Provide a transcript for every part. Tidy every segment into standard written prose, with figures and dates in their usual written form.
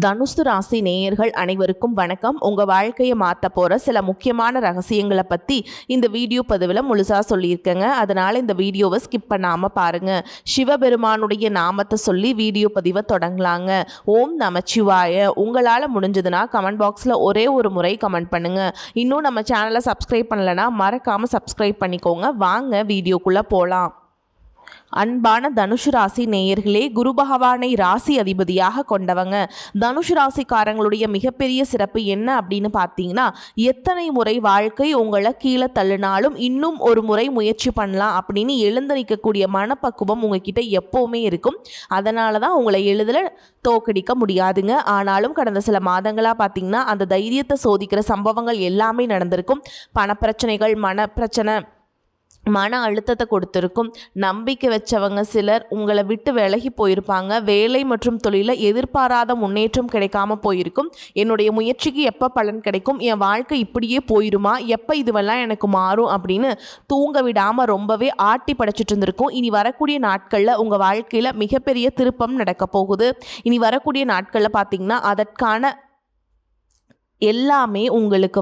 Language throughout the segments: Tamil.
தனுசு ராசி நேயர்கள் அனைவருக்கும் வணக்கம். உங்கள் வாழ்க்கையை மாற்ற போகிற சில முக்கியமான ரகசியங்களை பற்றி இந்த வீடியோ பதிவில் முழுசாக சொல்லியிருக்கேங்க. அதனால் இந்த வீடியோவை ஸ்கிப் பண்ணாமல் பாருங்கள். சிவபெருமானுடைய நாமத்தை சொல்லி வீடியோ பதிவை தொடங்கலாங்க. ஓம் நமச்சிவாய. உங்களால் முடிஞ்சதுன்னா கமெண்ட் பாக்ஸில் ஒரே ஒரு முறை கமெண்ட் பண்ணுங்கள். இன்னும் நம்ம சேனலை சப்ஸ்கிரைப் பண்ணலைன்னா மறக்காமல் சப்ஸ்கிரைப் பண்ணிக்கோங்க. வாங்க வீடியோக்குள்ளே போகலாம். அன்பான தனுஷு ராசி நேயர்களே, குரு பகவானை ராசி அதிபதியாக கொண்டவங்க. தனுஷு ராசிக்காரங்களுடைய மிகப்பெரிய சிறப்பு என்ன அப்படின்னு பார்த்தீங்கன்னா, எத்தனை முறை வாழ்க்கை உங்களை கீழே தள்ளினாலும் இன்னும் ஒரு முறை முயற்சி பண்ணலாம் அப்படின்னு எழுந்து நிற்கக்கூடிய மனப்பக்குவம் உங்ககிட்ட எப்போவுமே இருக்கும். அதனால தான் உங்களை எளிதில் தோக்கடிக்க முடியாதுங்க. ஆனாலும் கடந்த சில மாதங்களாக பார்த்தீங்கன்னா அந்த தைரியத்தை சோதிக்கிற சம்பவங்கள் எல்லாமே நடந்திருக்கும். பணப்பிரச்சனைகள், மன அழுத்தத்தை கொடுத்துருக்கும். நம்பிக்கை வச்சவங்க சிலர் உங்களை விட்டு விலகி போயிருப்பாங்க. வேலை மற்றும் தொழிலில் எதிர்பாராத முன்னேற்றம் கிடைக்காம போயிருக்கும். என்னுடைய முயற்சிக்கு எப்போ பலன் கிடைக்கும், என் வாழ்க்கை இப்படியே போயிருமா, எப்போ இதுவெல்லாம் எனக்கு மாறும் அப்படின்னு தூங்க விடாமல் ரொம்பவே ஆட்டி படைச்சிட்டு இருந்திருக்கும். இனி வரக்கூடிய நாட்களில் உங்கள் வாழ்க்கையில் மிகப்பெரிய திருப்பம் நடக்க போகுது. இனி வரக்கூடிய நாட்களில் பார்த்திங்கன்னா அதற்கான எல்லாமே உங்களுக்கு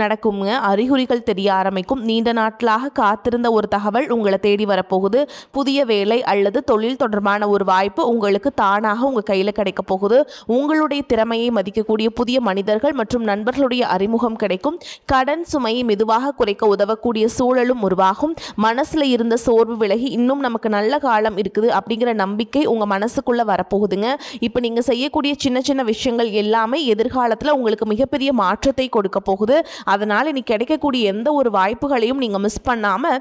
நடக்குங்க. அறிகுறிகள் தெரிய ஆரம்பிக்கும். நீண்ட நாட்களாக காத்திருந்த ஒரு தகவல் உங்களை தேடி வரப்போகுது. புதிய வேலை அல்லது தொழில் தொடர்பான ஒரு வாய்ப்பு உங்களுக்கு தானாக உங்கள் கையில் கிடைக்க போகுது. உங்களுடைய திறமையை மதிக்கக்கூடிய புதிய மனிதர்கள் மற்றும் நண்பர்களுடைய அறிமுகம் கிடைக்கும். கடன் சுமையை மெதுவாக குறைக்க உதவக்கூடிய சூழலும் உருவாகும். மனசில் இருந்த சோர்வு விலகி இன்னும் நமக்கு நல்ல காலம் இருக்குது அப்படிங்கிற நம்பிக்கை உங்கள் மனசுக்குள்ளே வரப்போகுதுங்க. இப்போ நீங்கள் செய்யக்கூடிய சின்ன சின்ன விஷயங்கள் எல்லாமே எதிர்காலத்தில் உங்களுக்கு மிகப்பெரிய மாற்றத்தை கொடுக்க போகுது. அதனால் இன்னைக்கு கிடைக்கக்கூடிய எந்த ஒரு வாய்ப்புகளையும் நீங்கள் மிஸ் பண்ணாமல்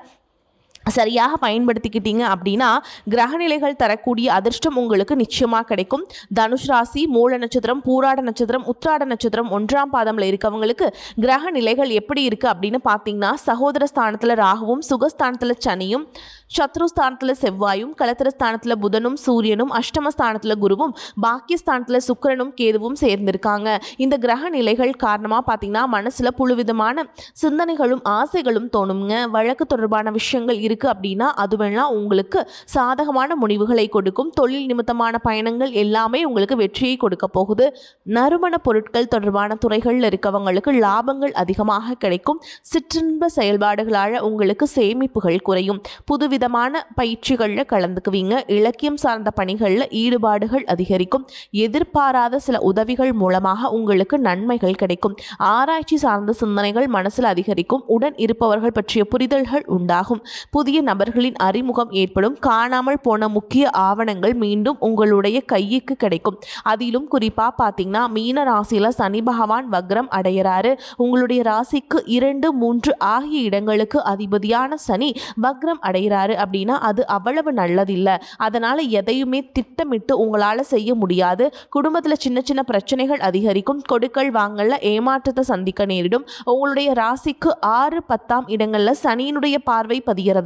சரியாக பயன்படுத்திக்கிட்டீங்க அப்படின்னா கிரகநிலைகள் தரக்கூடிய அதிர்ஷ்டம் உங்களுக்கு நிச்சயமாக கிடைக்கும். தனுஷ் ராசி மூல நட்சத்திரம், பூராட நட்சத்திரம், உத்திராட நட்சத்திரம் 1ஆம் பாதமில் இருக்கவங்களுக்கு கிரக நிலைகள் எப்படி இருக்குது அப்படின்னு பார்த்தீங்கன்னா, சகோதர ஸ்தானத்தில் ராகுவும், சுகஸ்தானத்தில் சனியும், சத்ருஸ்தானத்தில் செவ்வாயும், கலத்திரஸ்தானத்தில் புதனும் சூரியனும், அஷ்டமஸ்தானத்தில் குருவும், பாக்கியஸ்தானத்தில் சுக்கிரனும் கேதுவும் சேர்ந்திருக்காங்க. இந்த கிரக நிலைகள் காரணமாக பார்த்தீங்கன்னா மனசில் புழுவிதமான சிந்தனைகளும் ஆசைகளும் தோணுங்க. வழக்கு தொடர்பான விஷயங்கள் அப்படின்னா அதுவெல்லாம் உங்களுக்கு சாதகமான முடிவுகளை கொடுக்கும். தொழில் நிமித்தமான பயணங்கள் எல்லாமே உங்களுக்கு வெற்றியை கொடுக்க போகுது. நறுமண பொருட்கள் தொடர்பான துறைகளில் இருக்கவங்களுக்கு லாபங்கள் அதிகமாக கிடைக்கும். சிற்றின்ப செயல்பாடுகளால் உங்களுக்கு சேமிப்புகள் குறையும். புதுவிதமான பயிற்சிகளில் கலந்துக்குவீங்க. இலக்கியம் சார்ந்த பணிகளில் ஈடுபாடுகள் அதிகரிக்கும். எதிர்பாராத சில உதவிகள் மூலமாக உங்களுக்கு நன்மைகள் கிடைக்கும். ஆராய்ச்சி சார்ந்த சிந்தனைகள் மனசில் அதிகரிக்கும். உடன் இருப்பவர்கள் பற்றிய புரிதல்கள் உண்டாகும். புதிய நபர்களின் அறிமுகம் ஏற்படும். காணாமல் போன முக்கிய ஆவணங்கள் மீண்டும் உங்களுடைய கைக்கு கிடைக்கும். அதிலும் குறிப்பாக பார்த்தீங்கன்னா மீன ராசியில் சனி பகவான் வக்ரம் அடைகிறாரு. உங்களுடைய ராசிக்கு 2, 3 ஆகிய இடங்களுக்கு அதிபதியான சனி வக்ரம் அடைகிறாரு அப்படின்னா அது அவ்வளவு நல்லதில்லை. அதனால் எதையுமே திட்டமிட்டு உங்களால் செய்ய முடியாது. குடும்பத்தில் சின்ன சின்ன பிரச்சனைகள் அதிகரிக்கும். கொடுக்கல் வாங்கல ஏமாற்றத்தை சந்திக்க நேரிடும். உங்களுடைய ராசிக்கு 6, 10ஆம் இடங்களில் சனியினுடைய பார்வை பதிகிறதுனால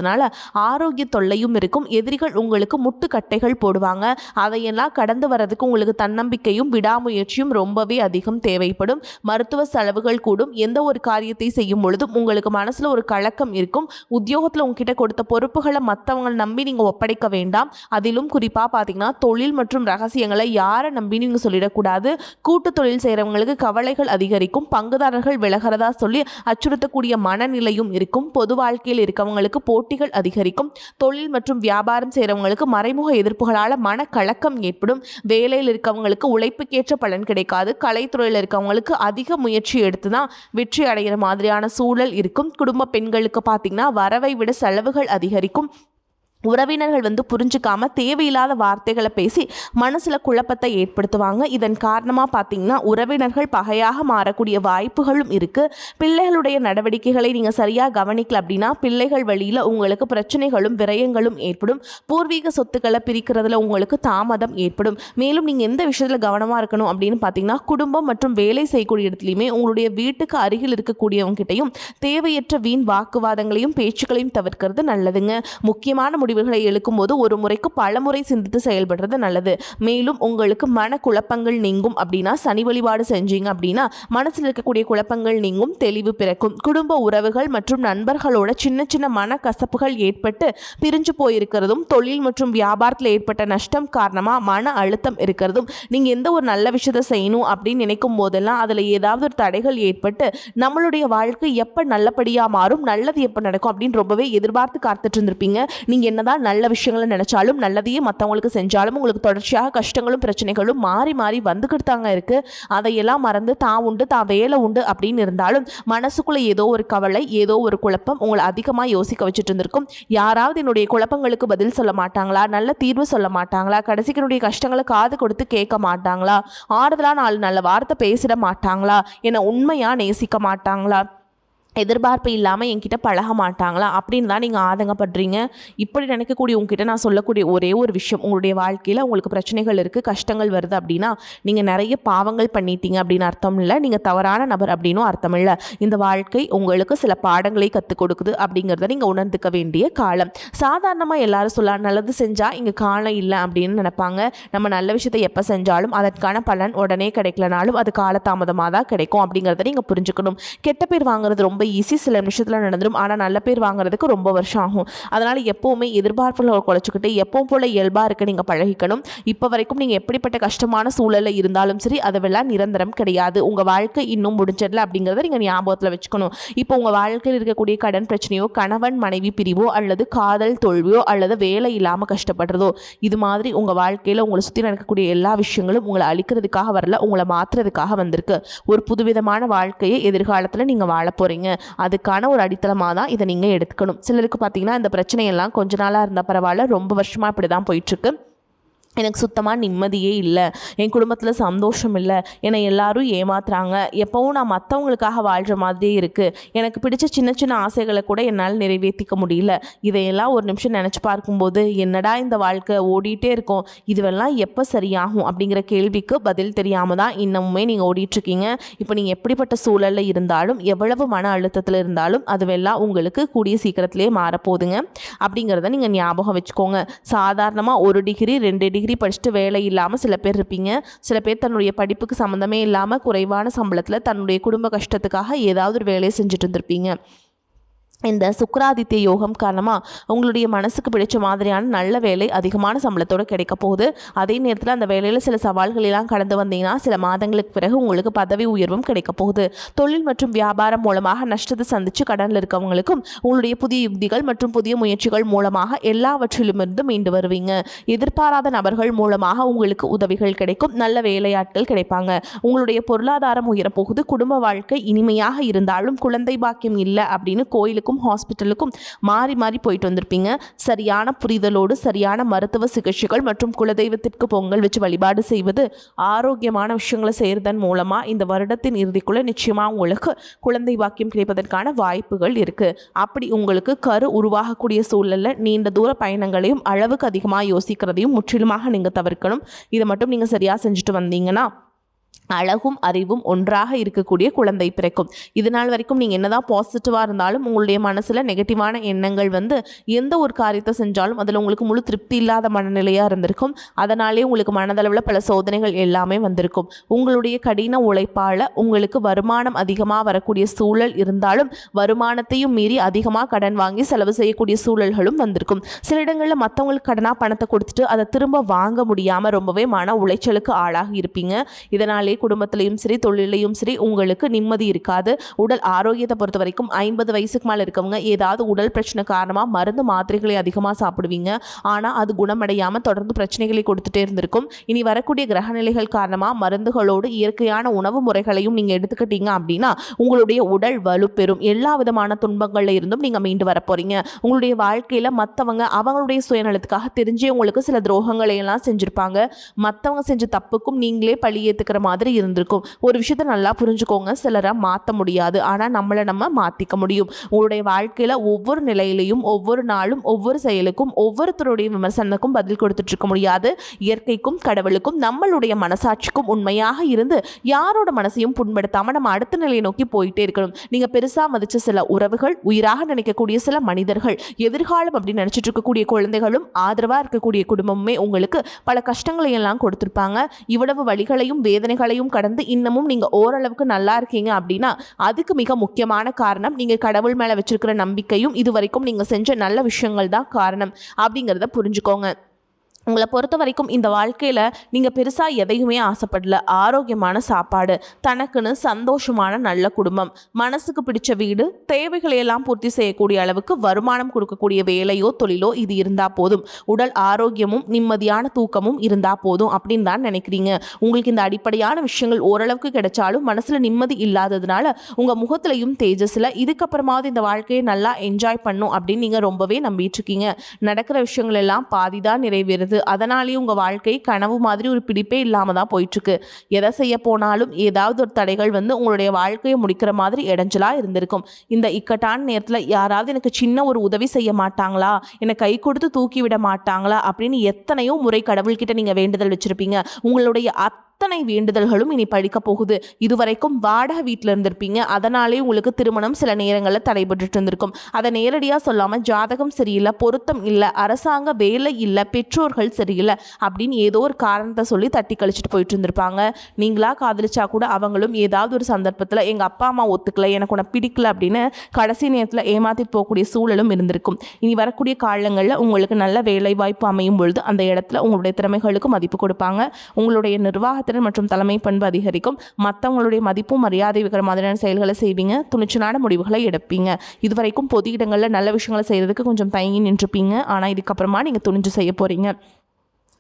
ஆரோக்கிய தொல்லையும் இருக்கும். எதிரிகள் உங்களுக்கு முட்டுக்கட்டைகள் போடுவாங்க. அதையெல்லாம் கடந்து வரதுக்கு உங்களுக்கு தன்னம்பிக்கையும் விடாமுயற்சியும் ரொம்பவே அதிகம் தேவைப்படும். மருத்துவ செலவுகள் கூடும். எந்த ஒரு காரியத்தை செய்யும் பொழுதும் உங்களுக்கு மனசுல ஒரு கலக்கம் இருக்கும். உத்தியோகத்தில் உங்ககிட்ட கொடுத்த பொறுப்புகளை மற்றவங்களை நம்பி நீங்க ஒப்படைக்க வேண்டாம். அதிலும் குறிப்பா பார்த்தீங்கன்னா தொழில் மற்றும் ரகசியங்களை யாரை நம்பி நீங்க சொல்லிடக்கூடாது. கூட்டு தொழில் செய்யறவங்களுக்கு கவலைகள் அதிகரிக்கும். பங்குதாரர்கள் விலகிறதா சொல்லி அச்சுறுத்தக்கூடிய மனநிலையும் இருக்கும். பொது வாழ்க்கையில் இருக்கவங்களுக்கு போட்டிகள் அதிகரிக்கும். தொழில் மற்றும் வியாபாரம் செய்கிறவங்களுக்கு மறைமுக எதிர்ப்புகளால் மனக்கலக்கம் ஏற்படும். வேலையில் இருக்கவங்களுக்கு உழைப்புக்கேற்ற பலன் கிடைக்காது. கலைத்துறையில் இருக்கவங்களுக்கு அதிக முயற்சி எடுத்து தான் வெற்றி அடைகிற மாதிரியான சூழல் இருக்கும். குடும்ப பெண்களுக்கு பார்த்தீங்கன்னா வரவை விட செலவுகள் அதிகரிக்கும். உறவினர்கள் புரிஞ்சுக்காம தேவையில்லாத வார்த்தைகளை பேசி மனசில் குழப்பத்தை ஏற்படுத்துவாங்க. இதன் காரணமாக பார்த்தீங்கன்னா உறவினர்கள் பகையாக மாறக்கூடிய வாய்ப்புகளும் இருக்குது. பிள்ளைகளுடைய நடவடிக்கைகளை நீங்கள் சரியாக கவனிக்கல அப்படின்னா பிள்ளைகள் வழியில் உங்களுக்கு பிரச்சனைகளும் விரயங்களும் ஏற்படும். பூர்வீக சொத்துக்களை பிரிக்கிறதுல உங்களுக்கு தாமதம் ஏற்படும். மேலும் நீங்கள் எந்த விஷயத்தில் கவனமாக இருக்கணும் அப்படின்னு பார்த்தீங்கன்னா குடும்பம் மற்றும் வேலை செய்யக்கூடிய இடத்துலையுமே உங்களுடைய வீட்டுக்கு அருகில் இருக்கக்கூடியவங்ககிட்டையும் தேவையற்ற வீண் வாக்குவாதங்களையும் பேச்சுக்களையும் தவிர்க்கிறது நல்லதுங்க. முக்கியமான முடிவுகளை எடுக்கும்போது ஒரு முறைக்கு பல முறை சிந்தித்து செயல்படுறது நல்லது. மேலும் உங்களுக்கு மனக்குழப்பங்கள் நீங்கும் அப்படின்னா சனி வழிபாடு செஞ்சீங்க அப்படின்னா மனசில் இருக்கக்கூடிய குழப்பங்கள் நீங்கும், தெளிவு பிறக்கும். குடும்ப உறவுகள் மற்றும் நண்பர்களோட சின்ன சின்ன மனக்கசப்புகள் ஏற்பட்டு பிரிஞ்சு போயிருக்கிறதும், தொழில் மற்றும் வியாபாரத்தில் ஏற்பட்ட நஷ்டம் காரணமாக மன அழுத்தம் இருக்கிறதும், நீங்கள் எந்த ஒரு நல்ல விஷயத்தை செய்யணும் அப்படின்னு நினைக்கும் போதெல்லாம் அதில் ஏதாவது ஒரு தடைகள் ஏற்பட்டு நம்மளுடைய வாழ்க்கை எப்போ நல்லபடியாக மாறும், நல்லது எப்போ நடக்கும் அப்படின்னு ரொம்பவே எதிர்பார்த்து காத்துட்டு இருந்திருப்பீங்க. நீங்கள் என்னதான் நல்ல விஷயங்களை நினைச்சாலும், நல்லதையே மற்றவங்களுக்கு செஞ்சாலும் உங்களுக்கு தொடர்ச்சியாக கஷ்டங்களும் பிரச்சனைகளும் மாறி மாறி வந்துக்கிட்டு தாங்க இருக்குது. அதையெல்லாம் மறந்து தான் உண்டு தான் வேலை உண்டு அப்படின்னு இருந்தாலும் மனசுக்குள்ளே ஏதோ ஒரு கவலை, ஏதோ ஒரு குழப்பம் உங்களை அதிகமாக யோசிக்க வச்சுட்டு இருந்திருக்கும். யாராவது என்னுடைய குழப்பங்களுக்கு பதில் சொல்ல மாட்டாங்களா, நல்ல தீர்வு சொல்ல மாட்டாங்களா, கடைசிக்கு என்னுடைய கஷ்டங்களை காது கொடுத்து கேட்க மாட்டாங்களா, ஆறுதலாக 4 நல்ல வார்த்தை பேசிட மாட்டாங்களா, என்னை உண்மையாக நேசிக்க மாட்டாங்களா, எதிர்பார்ப்பு இல்லாமல் என்கிட்ட பழக மாட்டாங்களா அப்படின்னு தான் நீங்கள் ஆதங்கப்படுறீங்க. இப்படி நினைக்கக்கூடிய உங்ககிட்ட நான் சொல்லக்கூடிய ஒரே ஒரு விஷயம், உங்களுடைய வாழ்க்கையில் உங்களுக்கு பிரச்சனைகள் இருக்குது, கஷ்டங்கள் வருது அப்படின்னா நீங்கள் நிறைய பாவங்கள் பண்ணிட்டீங்க அப்படின்னு அர்த்தம் இல்லை, நீங்கள் தவறான நபர் அப்படின்னும் அர்த்தம் இல்லை. இந்த வாழ்க்கை உங்களுக்கு சில பாடங்களை கற்றுக் கொடுக்குது அப்படிங்கிறத நீங்கள் உணர்ந்துக்க வேண்டிய காலம். சாதாரணமாக எல்லாரும் சொல்லலாம், நல்லது செஞ்சால் இங்கே காலம் இல்லை அப்படின்னு நினைப்பாங்க. நம்ம நல்ல விஷயத்தை எப்போ செஞ்சாலும் அதற்கான பலன் உடனே கிடைக்கலனாலும் அது காலதாமதமாக தான் கிடைக்கும் அப்படிங்கிறத நீங்கள் புரிஞ்சுக்கணும். கெட்ட பேர் வாங்குறது ரொம்ப ஈஸி, சில நிமிஷத்தில் நடந்துடும். ஆனால் நல்ல பேர் வாங்குறதுக்கு ரொம்ப வருஷம் ஆகும். அதனால் எப்போவுமே எதிர்பார்ப்புகளை குறைச்சிக்கிட்டு எப்பவும் போல் இயல்பாக இருக்க நீங்கள் பழகிக்கணும். இப்போ வரைக்கும் நீங்கள் எப்படிப்பட்ட கஷ்டமான சூழலில் இருந்தாலும் சரி, அதெல்லாம் நிரந்தரம் கிடையாது. உங்கள் வாழ்க்கை இன்னும் முடிஞ்சிடல அப்படிங்கிறத நீங்கள் ஞாபகத்தில் வச்சுக்கணும். இப்போ உங்கள் வாழ்க்கையில் இருக்கக்கூடிய கடன் பிரச்சனையோ, கணவன் மனைவி பிரிவோ, அல்லது காதல் தோல்வியோ, அல்லது வேலை இல்லாமல் கஷ்டப்படுறதோ, இது மாதிரி உங்கள் வாழ்க்கையில் உங்களை சுற்றி நடக்கக்கூடிய எல்லா விஷயங்களும் உங்களை அழிக்கிறதுக்காக வரல, உங்களை மாற்றுறதுக்காக வந்திருக்கு. ஒரு புதுவிதமான வாழ்க்கையை எதிர்காலத்தில் நீங்கள் வாழ போகிறீங்க. அதுக்கான ஒரு அடித்தளமாக தான் இதை நீங்கள் எடுத்துக்கணும். சிலருக்கு பார்த்தீங்கன்னா இந்த பிரச்சனையெல்லாம் கொஞ்ச நாளாக இருந்தால் பரவாயில்ல, ரொம்ப வருஷமாக இப்படி தான் போயிட்டுருக்கு. எனக்கு சுத்தமாக நிம்மதியே இல்லை, என் குடும்பத்தில் சந்தோஷம் இல்லை, என்னை எல்லாரும் ஏமாத்துறாங்க, எப்போவும் நான் மற்றவங்களுக்காக வாழ்கிற மாதிரியே இருக்குது, எனக்கு பிடிச்ச சின்ன சின்ன ஆசைகளை கூட என்னால் நிறைவேற்றிக்க முடியல, இதையெல்லாம் ஒரு நிமிஷம் நினச்சி பார்க்கும்போது என்னடா இந்த வாழ்க்கை ஓடிட்டே இருக்கும், இதுவெல்லாம் எப்போ சரியாகும் அப்படிங்கிற கேள்விக்கு பதில் தெரியாமல் தான் இன்னமுமே நீங்கள் ஓடிட்டுருக்கீங்க. இப்போ நீங்கள் எப்படிப்பட்ட சூழலில் இருந்தாலும், எவ்வளவு மன அழுத்தத்தில் இருந்தாலும் அதுவெல்லாம் உங்களுக்கு கூடிய சீக்கிரத்திலே மாறப்போகுதுங்க அப்படிங்கிறத நீங்கள் ஞாபகம் வச்சுக்கோங்க. சாதாரணமாக 1 டிகிரி 2 டிகிரி படிச்சுட்டு வேலை இல்லாமல் சில பேர் இருப்பீங்க. சில பேர் தன்னுடைய படிப்புக்கு சம்மந்தமே இல்லாமல் குறைவான சம்பளத்தில் தன்னுடைய குடும்ப கஷ்டத்துக்காக ஏதாவது ஒரு வேலையை செஞ்சுட்டு இருந்திருப்பீங்க. இந்த சுக்கிராதித்ய யோகம் காரணமாக உங்களுடைய மனசுக்கு பிடிச்ச மாதிரியான நல்ல வேலை அதிகமான சம்பளத்தோடு கிடைக்க போகுது. அதே நேரத்தில் அந்த வேலையில் சில சவால்களெல்லாம் கடந்து வந்தீங்கன்னா சில மாதங்களுக்கு பிறகு உங்களுக்கு பதவி உயர்வும் கிடைக்க போகுது. தொழில் மற்றும் வியாபாரம் மூலமாக நஷ்டத்தை சந்தித்து கடனில் இருக்கவங்களுக்கும் உங்களுடைய புதிய யுக்திகள் மற்றும் புதிய முயற்சிகள் மூலமாக எல்லாவற்றிலுமிருந்து மீண்டு வருவீங்க. எதிர்பாராத நபர்கள் மூலமாக உங்களுக்கு உதவிகள் கிடைக்கும், நல்ல வேலையாட்கள் கிடைப்பாங்க. உங்களுடைய பொருளாதாரம் உயரப்போகுது. குடும்ப வாழ்க்கை இனிமையாக இருந்தாலும் குழந்தை பாக்கியம் இல்லை அப்படின்னு கோயிலுக்கு ஹாஸ்பிட்டலுக்கும் மாறி மாறி போயிட்டு வந்திருப்பீங்க. சரியான புரிதலோடு சரியான மருத்துவ சிகிச்சைகள் மற்றும் குலதெய்வத்திற்கு பொங்கல் வச்சு வழிபாடு செய்வது, ஆரோக்கியமான விஷயங்களை செய்வதன் மூலமாக இந்த வருடத்தின் இறுதிக்குள்ள நிச்சயமாக உங்களுக்கு குழந்தை பாக்கியம் கிடைப்பதற்கான வாய்ப்புகள் இருக்குது. அப்படி உங்களுக்கு கரு உருவாகக்கூடிய சூழலில் நீண்ட தூர பயணங்களையும் அளவுக்கு அதிகமாக யோசிக்கிறதையும் முற்றிலுமாக நீங்கள் தவிர்க்கணும். இதை மட்டும் நீங்கள் சரியாக செஞ்சுட்டு வந்தீங்கன்னா அழகும் அறிவும் ஒன்றாக இருக்கக்கூடிய குழந்தை பிறக்கும். இது நாள் வரைக்கும் நீங்கள் என்னதான் பாசிட்டிவாக இருந்தாலும் உங்களுடைய மனசில் நெகட்டிவான எண்ணங்கள் எந்த ஒரு காரியத்தை செஞ்சாலும் அதில் உங்களுக்கு முழு திருப்தி இல்லாத மனநிலையாக இருந்திருக்கும். அதனாலே உங்களுக்கு மனதளவில் பல சோதனைகள் எல்லாமே வந்திருக்கும். உங்களுடைய கடின உழைப்பால் உங்களுக்கு வருமானம் அதிகமாக வரக்கூடிய சூழல் இருந்தாலும் வருமானத்தையும் மீறி அதிகமாக கடன் வாங்கி செலவு செய்யக்கூடிய சூழல்களும் வந்திருக்கும். சில இடங்களில் மற்றவங்களுக்கு கடனாக பணத்தை கொடுத்துட்டு அதை திரும்ப வாங்க முடியாமல் ரொம்பவே மன உளைச்சலுக்கு ஆளாகி இருப்பீங்க. இதனாலே குடும்பத்திலையும் சரி தொழிலையும் சரி உங்களுக்கு நிம்மதி இருக்காது. உடல் ஆரோக்கியத்தை பொறுத்த வரைக்கும் 50 வயசுக்கு மேலே இருக்கவங்க ஏதாவது உடல் பிரச்சனை காரணமாக மருந்து மாத்திரைகளை அதிகமாக சாப்பிடுவீங்க. ஆனால் அது குணமடையாமல் தொடர்ந்து பிரச்சனைகளை கொடுத்துட்டே இருந்திருக்கும். இனி வரக்கூடிய கிரகநிலைகள் காரணமாக மருந்துகளோடு இயற்கையான உணவு முறைகளையும் நீங்கள் எடுத்துக்கிட்டீங்க அப்படின்னா உங்களுடைய உடல் வலுப்பெறும். எல்லா விதமான துன்பங்களில் இருந்தும் நீங்கள் மீண்டு வர போகிறீங்க. உங்களுடைய வாழ்க்கையில் மற்றவங்க அவங்களுடைய சுயநலத்துக்காக தெரிஞ்சே உங்களுக்கு சில துரோகங்களை எல்லாம் செஞ்சுருப்பாங்க. மற்றவங்க செஞ்ச தப்புக்கும் நீங்களே பழி ஏற்றுக்கிற மாதிரி மாதிரி இருந்திருக்கும். ஒரு விஷயத்த நல்லா புரிஞ்சுக்கோங்க, சிலரை மாற்ற முடியாது, ஆனால் நம்மளை நம்ம மாற்றிக்க முடியும். உங்களுடைய வாழ்க்கையில் ஒவ்வொரு நிலையிலையும் ஒவ்வொரு நாளும் ஒவ்வொரு செயலுக்கும் ஒவ்வொருத்தருடைய விமர்சனத்துக்கும் பதில் கொடுத்துட்டு இருக்க முடியாது. இயற்கைக்கும் கடவுளுக்கும் நம்மளுடைய மனசாட்சிக்கும் உண்மையாக இருந்து யாரோட மனசையும் புண்படுத்தாமல் நம்ம அடுத்த நிலையை நோக்கி போயிட்டே இருக்கணும். நீங்கள் பெருசாக மதித்த சில உறவுகள், உயிராக நினைக்கக்கூடிய சில மனிதர்கள், எதிர்காலம் அப்படின்னு நினச்சிட்டு இருக்கக்கூடிய குழந்தைகளும், ஆதரவாக இருக்கக்கூடிய குடும்பமுமே உங்களுக்கு பல கஷ்டங்களை எல்லாம் கொடுத்துருப்பாங்க. இவ்வளவு வழிகளையும் வேதனைகளையும் கடந்து இன்னமும் நீங்கள் ஓரளவுக்கு நல்லா இருக்கீங்க அப்படின்னா அதுக்கு மிக முக்கியமான காரணம் நீங்கள் கடவுள் மேலே வச்சிருக்கிற நம்பிக்கையும் இதுவரைக்கும் நீங்கள் செஞ்ச நல்ல விஷயங்கள் தான் காரணம் அப்படிங்கிறத புரிஞ்சுக்கோங்க. உங்களை பொறுத்த வரைக்கும் இந்த வாழ்க்கையில் நீங்கள் பெருசாக எதையுமே ஆசைப்படல. ஆரோக்கியமான சாப்பாடு, தனக்குன்னு சந்தோஷமான நல்ல குடும்பம், மனசுக்கு பிடிச்ச வீடு, தேவைகளையெல்லாம் பூர்த்தி செய்யக்கூடிய அளவுக்கு வருமானம் கொடுக்கக்கூடிய வேலையோ தொழிலோ இது இருந்தால் போதும். உடல் ஆரோக்கியமும் நிம்மதியான தூக்கமும் இருந்தால் போதும் அப்படின்னு தான் நினைக்கிறீங்க. உங்களுக்கு இந்த அடிப்படையான விஷயங்கள் ஓரளவுக்கு கிடைச்சாலும் மனசில் நிம்மதி இல்லாததுனால உங்கள் முகத்திலையும் தேஜஸில் இதுக்கப்புறமாவது இந்த வாழ்க்கையை நல்லா என்ஜாய் பண்ணும் அப்படின்னு நீங்கள் ரொம்பவே நம்பிட்டு இருக்கீங்க. நடக்கிற விஷயங்கள் எல்லாம் பாதி தான் நிறைவேறுது. அதனாலேயே உங்கள் வாழ்க்கை கனவு மாதிரி ஒரு பிடிப்பே இல்லாமல் தான் போயிட்டுருக்கு. எதை செய்ய போனாலும் ஏதாவது ஒரு தடைகள் வந்து உங்களுடைய வாழ்க்கையை முடிக்கிற மாதிரி இடைஞ்சலாக இருந்திருக்கும். இந்த இக்கட்டான நேரத்தில் யாராவது எனக்கு சின்ன ஒரு உதவி செய்ய மாட்டாங்களா, என்னை கை கொடுத்து தூக்கி விட மாட்டாங்களா அப்படின்னு எத்தனையோ முறை கடவுள்கிட்ட நீங்கள் வேண்டுதல் வச்சுருப்பீங்க. உங்களுடைய அத்தனை வேண்டுதல்களும் இனி பழிக்க போகுது. இதுவரைக்கும் வாடகை வீட்டில் இருந்திருப்பீங்க. அதனாலே உங்களுக்கு திருமணம் சில நேரங்களில் தடைபட்டு இருந்திருக்கும். அதை நேரடியாக சொல்லாமல் ஜாதகம் சரியில்லை, பொருத்தம் இல்லை, அரசாங்க வேலை இல்லை, பெற்றோர்கள் சரியில்லை அப்படின்னு ஏதோ ஒரு காரணத்தை சொல்லி தட்டி கழிச்சிட்டு போயிட்டு இருந்திருப்பாங்க. நீங்களா காதலிச்சா கூட அவங்களும் ஏதாவது ஒரு சந்தர்ப்பத்தில் எங்கள் அப்பா அம்மா ஒத்துக்கல, எனக்கு உன்னை பிடிக்கல அப்படின்னு கடைசி நேரத்தில் ஏமாத்திட்டு போகக்கூடிய சூழலும் இருந்திருக்கும். இனி வரக்கூடிய காலங்களில் உங்களுக்கு நல்ல வேலை வாய்ப்பு அமையும் பொழுது அந்த இடத்துல உங்களுடைய திறமைகளுக்கு மதிப்பு கொடுப்பாங்க. உங்களுடைய நிர்வாகத்திறன் மற்றும் தலைமை பண்பு அதிகரிக்கும். மற்றவங்களுடைய மதிப்பும் மரியாதை வைக்கிற மாதிரியான செயல்களை செய்வீங்க. துணிச்சலான முடிவுகளை எடுப்பீங்க. இதுவரைக்கும் பொது இடங்களில் நல்ல விஷயங்களை செய்கிறதுக்கு கொஞ்சம் தயங்கி நின்றுப்பீங்க. ஆனால் இதுக்கப்புறமா நீங்கள் துணிஞ்சு செய்ய போகிறீங்க.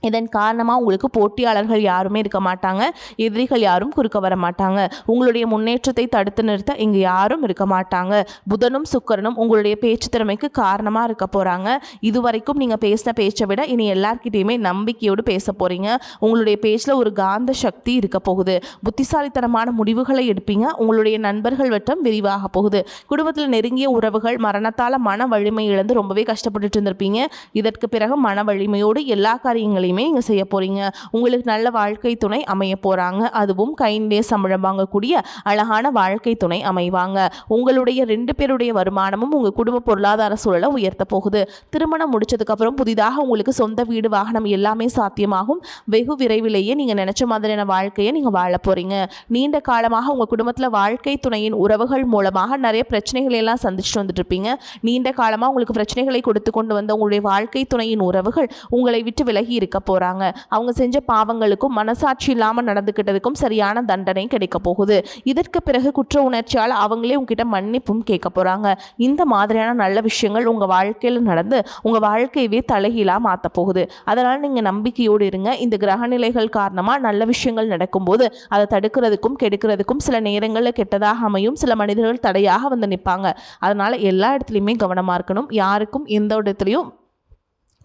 இதன் காரணமாக உங்களுக்கு போட்டியாளர்கள் யாருமே இருக்க மாட்டாங்க, எதிரிகள் யாரும் குறுக்க வர மாட்டாங்க. உங்களுடைய முன்னேற்றத்தை தடுத்து நிறுத்த இங்கே யாரும் இருக்க மாட்டாங்க. புதனும் சுக்கிரனும் உங்களுடைய பேச்சு திறமைக்கு காரணமாக இருக்க போகிறாங்க. இதுவரைக்கும் நீங்கள் பேசின பேச்சை விட இனி எல்லார்கிட்டையுமே நம்பிக்கையோடு பேச போகிறீங்க. உங்களுடைய பேச்சில் ஒரு காந்த சக்தி இருக்க போகுது. புத்திசாலித்தனமான முடிவுகளை எடுப்பீங்க. உங்களுடைய நண்பர்கள் வட்டம் விரிவாக போகுது. குடும்பத்தில் நெருங்கிய உறவுகள் மரணத்தால் மன வலிமை இழந்து ரொம்பவே கஷ்டப்பட்டு இருந்திருப்பீங்க. இதற்கு பிறகு மன வலிமையோடு எல்லா காரியங்களையும் நீங்கள் செய்ய போறீங்க. உங்களுக்கு நல்ல வாழ்க்கை துணை அமைய போறாங்க. அதுவும் கையிலே சம்பளம் வாங்கக்கூடிய அழகான வாழ்க்கை துணை அமைவாங்க. உங்களுடைய 2 பேருடைய வருமானமும் உங்கள் குடும்ப பொருளாதார சூழலை உயர்த்த போகுது. திருமணம் முடிச்சதுக்கு அப்புறம் புதிதாக உங்களுக்கு சொந்த வீடு, வாகனம் எல்லாமே சாத்தியமாகும். வெகு விரைவிலேயே நீங்கள் நினைச்ச மாதிரியான வாழ்க்கையை நீங்கள் வாழ போறீங்க. நீண்ட காலமாக உங்கள் குடும்பத்தில் வாழ்க்கை துணையின் உறவுகள் மூலமாக நிறைய பிரச்சனைகளை எல்லாம் சந்திச்சுட்டு வந்துட்டு இருப்பீங்க. நீண்ட காலமாக உங்களுக்கு பிரச்சனைகளை கொடுத்து கொண்டு வந்த உங்களுடைய வாழ்க்கை துணையின் உறவுகள் உங்களை விட்டு விலகி இருக்க போறாங்க. அவங்க செஞ்ச பாவங்களுக்கும் மனசாட்சி இல்லாமல் நடந்துக்கிட்டதுக்கும் சரியான தண்டனை கிடைக்க போகுது. இதற்கு பிறகு குற்ற உணர்ச்சியால் அவங்களே உங்ககிட்ட மன்னிப்பும் கேட்க போறாங்க. இந்த மாதிரியான நல்ல விஷயங்கள் உங்க வாழ்க்கையில் நடந்து உங்க வாழ்க்கையவே தலைகீழாக மாற்ற போகுது. அதனால நீங்க நம்பிக்கையோடு இருங்க. இந்த கிரகநிலைகள் காரணமா நல்ல விஷயங்கள் நடக்கும்போது அதை தடுக்கிறதுக்கும் கெடுக்கிறதுக்கும் சில நேரங்களில் கெட்டதாக அமையும். சில மனிதர்கள் தடையாக வந்து நிற்பாங்க. அதனால எல்லா இடத்துலையுமே கவனமா இருக்கணும். யாருக்கும் எந்த இடத்துலையும்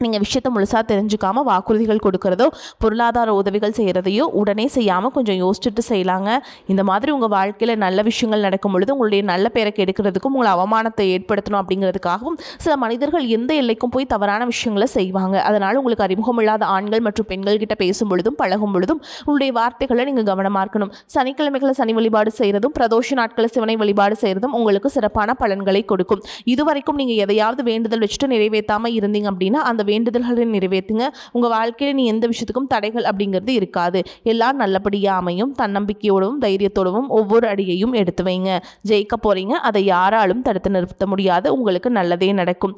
நீங்கள் விஷயத்தை முழுசாக தெரிஞ்சுக்காமல் வாக்குறுதிகள் கொடுக்கறதோ பொருளாதார உதவிகள் செய்கிறதையோ உடனே செய்யாமல் கொஞ்சம் யோசிச்சுட்டு செய்யலாங்க. இந்த மாதிரி உங்கள் வாழ்க்கையில் நல்ல விஷயங்கள் நடக்கும் பொழுது உங்களுடைய நல்ல பேரை கெடுக்கிறதுக்கும் உங்களை அவமானத்தை ஏற்படுத்தணும் அப்படிங்கிறதுக்காகவும் சில மனிதர்கள் எந்த எல்லைக்கும் போய் தவறான விஷயங்களை செய்வாங்க. அதனால் உங்களுக்கு அறிமுகம் இல்லாத ஆண்கள் மற்றும் பெண்கள் கிட்ட பேசும் பொழுதும் பழகும் பொழுதும் உங்களுடைய வார்த்தைகளை நீங்கள் கவனமாக இருக்கணும். சனிக்கிழமைகளை சனி வழிபாடு செய்கிறதும் பிரதோஷ நாட்களை சிவனை வழிபாடு செய்கிறதும் உங்களுக்கு சிறப்பான பலன்களை கொடுக்கும். இதுவரைக்கும் நீங்கள் எதையாவது வேண்டுதல் வச்சுட்டு நிறைவேற்றாமல் இருந்தீங்க அப்படின்னா அந்த வேண்டுதல்களை நிறைவேற்றுங்க. உங்கள் வாழ்க்கையில் நீ எந்த விஷயத்துக்கும் தடைகள் அப்படிங்கிறது இருக்காது. எல்லாம் நல்லபடியாக அமையும். தன்னம்பிக்கையோடும் தைரியத்தோடவும் ஒவ்வொரு அடியையும் எடுத்து வைங்க. ஜெயிக்க போகிறீங்க. அதை யாராலும் தடுத்து நிறுத்த முடியாது. உங்களுக்கு நல்லதே நடக்கும்.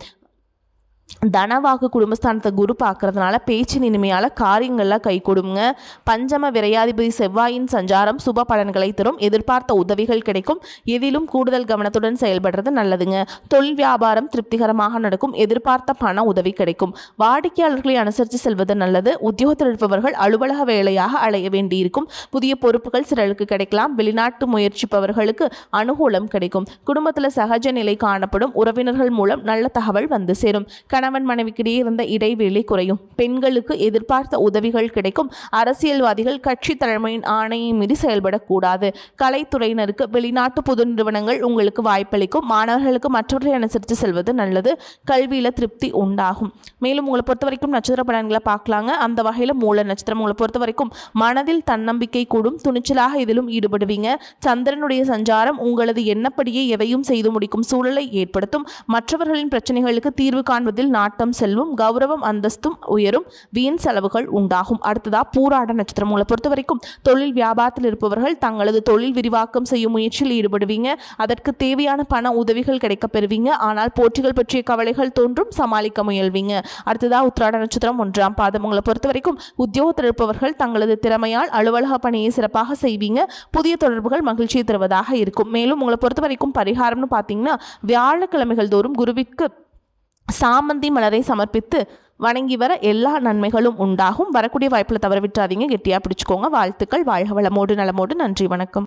தனவாக்கு குடும்பஸ்தானத்தை குரு பார்க்கறதுனால பேச்சின் இனிமையால் காரியங்கள்லாம் கை கொடுங்க. பஞ்சம விரையாதிபதி செவ்வாயின் சஞ்சாரம் சுப பலன்களை தரும். எதிர்பார்த்த உதவிகள் கிடைக்கும். எதிலும் கூடுதல் கவனத்துடன் செயல்படுறது நல்லதுங்க. தொழில் வியாபாரம் திருப்திகரமாக நடக்கும். எதிர்பார்த்த பண உதவி கிடைக்கும். வாடிக்கையாளர்களை அனுசரித்து செல்வது நல்லது. உத்தியோகத்தில் இருப்பவர்கள் அலுவலக வேலையாக அலைய வேண்டியிருக்கும். புதிய பொறுப்புகள் சிலருக்கு கிடைக்கலாம். வெளிநாட்டு முயற்சிப்பவர்களுக்கு அனுகூலம் கிடைக்கும். குடும்பத்தில் சகஜ நிலை காணப்படும். உறவினர்கள் மூலம் நல்ல தகவல் வந்து சேரும். கணவன் மனைவிக்கிடையே இருந்த இடைவெளி குறையும். பெண்களுக்கு எதிர்பார்த்த உதவிகள் கிடைக்கும். அரசியல்வாதிகள் கட்சி தலைமையின் ஆணையை மீறி செயல்படக்கூடாது. கலைத்துறையினருக்கு வெளிநாட்டு புது நிறுவனங்கள் உங்களுக்கு வாய்ப்பளிக்கும். மாணவர்களுக்கு மற்றவர்களை அனுசரித்து செல்வது நல்லது. கல்வியில திருப்தி உண்டாகும். மேலும் உங்களை பொறுத்த வரைக்கும் நட்சத்திர பலன்களை பார்க்கலாங்க. அந்த வகையில் மூல நட்சத்திரம் உங்களை பொறுத்த வரைக்கும் மனதில் தன்னம்பிக்கை கூடும். துணிச்சலாக இதிலும் ஈடுபடுவீங்க. சந்திரனுடைய சஞ்சாரம் உங்களது எண்ணப்படியே எதையும் செய்து முடிக்கும் சூழலை ஏற்படுத்தும். மற்றவர்களின் பிரச்சனைகளுக்கு தீர்வு காண்பதில் நாட்டம் செல்லும். கௌரவம் அந்தஸ்தும் உயரும். வீண் செலவுகள் உண்டாகும். அடுத்ததா பூராட நட்சத்திரம் உங்களை பொறுத்த வரைக்கும் தொழில் வியாபாரத்தில் இருப்பவர்கள் தங்களது தொழில் விரிவாக்கம் செய்யும் முயற்சியில் ஈடுபடுவீங்க. அதற்கு தேவையான பண உதவிகள் கிடைக்க பெறுவீங்க. ஆனால் போட்டிகள் பற்றிய கவலைகள் தோன்றும். சமாளிக்க முயல்வீங்க. அடுத்ததா உத்திராட நட்சத்திரம் 1ஆம் பாதம் உங்களை பொறுத்த வரைக்கும் உத்தியோகத்தில் இருப்பவர்கள் தங்களது திறமையால் அலுவலக பணியை சிறப்பாக செய்வீங்க. புதிய தொடர்புகள் மகிழ்ச்சியை தருவதாக இருக்கும். மேலும் உங்களை பொறுத்த வரைக்கும் பரிகாரம்னு பார்த்தீங்கன்னா வியாழக்கிழமைகள் தோறும் குருவிற்கு சாமந்தி மலரை சமர்ப்பித்து வணங்கி வர எல்லா நன்மைகளும் உண்டாகும். வரக்கூடிய வாய்ப்பில் தவற விட்டுறாதீங்க. கெட்டியாக பிடிச்சுக்கோங்க. வாழ்த்துக்கள். வாழ்க வளமோடு நலமோடு. நன்றி. வணக்கம்.